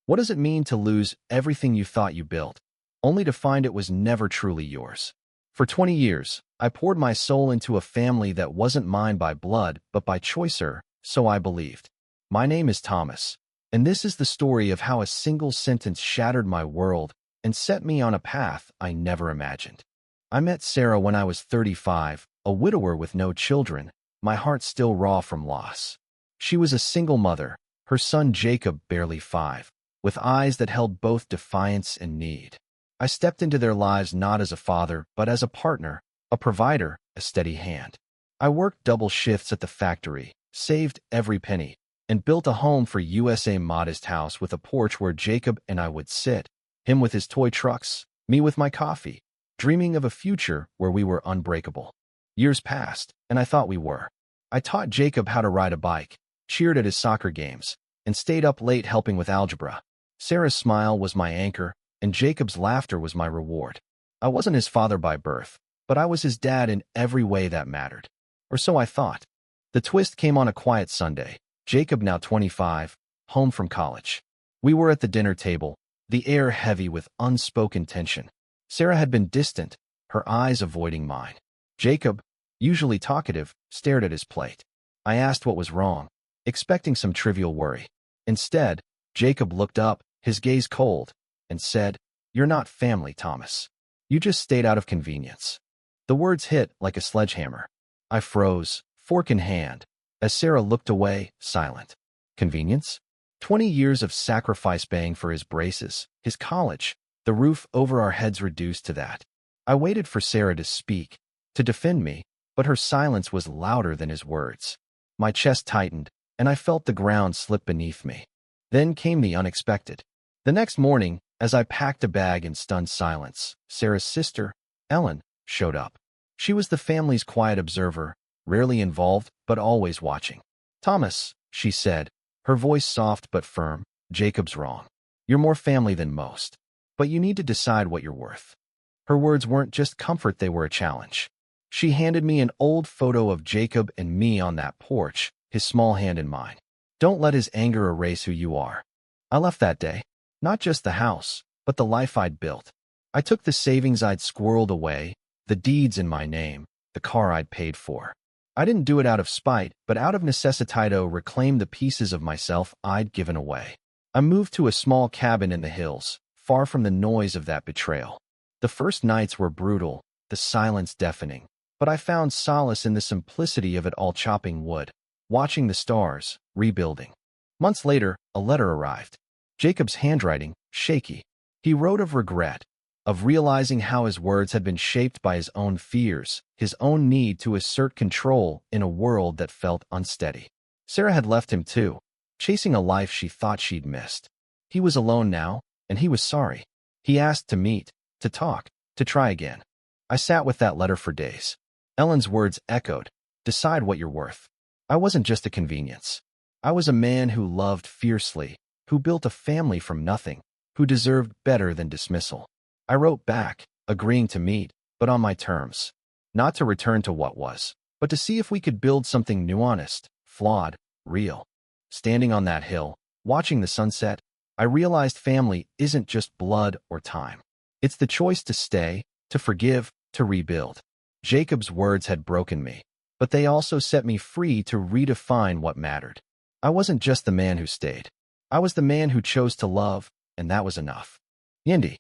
What does it mean to lose everything you thought you built, only to find it was never truly yours? For 20 years, I poured my soul into a family that wasn't mine by blood, but by choice, so I believed. My name is Thomas, and this is the story of how a single sentence shattered my world and set me on a path I never imagined. I met Sarah when I was 35, a widower with no children, my heart still raw from loss. She was a single mother, her son Jacob barely 5, with eyes that held both defiance and need. I stepped into their lives not as a father, but as a partner, a provider, a steady hand. I worked double shifts at the factory, saved every penny, and built a home for USA modest house with a porch where Jacob and I would sit, him with his toy trucks, me with my coffee, dreaming of a future where we were unbreakable. Years passed, and I thought we were. I taught Jacob how to ride a bike, cheered at his soccer games, and stayed up late helping with algebra. Sarah's smile was my anchor, and Jacob's laughter was my reward. I wasn't his father by birth, but I was his dad in every way that mattered. Or so I thought. The twist came on a quiet Sunday. Jacob, now 25, home from college. We were at the dinner table, the air heavy with unspoken tension. Sarah had been distant, her eyes avoiding mine. Jacob, usually talkative, stared at his plate. I asked what was wrong, expecting some trivial worry. Instead, Jacob looked up, his gaze cold, and said, "You're not family, Thomas. You just stayed out of convenience." The words hit like a sledgehammer. I froze, fork in hand, as Sarah looked away, silent. Convenience? 20 years of sacrifice paying for his braces, his college, the roof over our heads reduced to that. I waited for Sarah to speak, to defend me, but her silence was louder than his words. My chest tightened, and I felt the ground slip beneath me. Then came the unexpected. The next morning, as I packed a bag in stunned silence, Sarah's sister, Ellen, showed up. She was the family's quiet observer, rarely involved, but always watching. "Thomas," she said, her voice soft but firm, "Jacob's wrong. You're more family than most. But you need to decide what you're worth." Her words weren't just comfort, they were a challenge. She handed me an old photo of Jacob and me on that porch, his small hand in mine. "Don't let his anger erase who you are." I left that day. Not just the house, but the life I'd built. I took the savings I'd squirreled away, the deeds in my name, the car I'd paid for. I didn't do it out of spite, but out of necessity to reclaim the pieces of myself I'd given away. I moved to a small cabin in the hills, far from the noise of that betrayal. The first nights were brutal, the silence deafening, but I found solace in the simplicity of it all, chopping wood, watching the stars, rebuilding. Months later, a letter arrived. Jacob's handwriting, shaky. He wrote of regret, of realizing how his words had been shaped by his own fears, his own need to assert control in a world that felt unsteady. Sarah had left him too, chasing a life she thought she'd missed. He was alone now, and he was sorry. He asked to meet, to talk, to try again. I sat with that letter for days. Ellen's words echoed, "Decide what you're worth." I wasn't just a convenience. I was a man who loved fiercely, who built a family from nothing, who deserved better than dismissal. I wrote back, agreeing to meet, but on my terms. Not to return to what was, but to see if we could build something new, honest, flawed, real. Standing on that hill, watching the sunset, I realized family isn't just blood or time. It's the choice to stay, to forgive, to rebuild. Jacob's words had broken me, but they also set me free to redefine what mattered. I wasn't just the man who stayed. I was the man who chose to love, and that was enough. Yindi.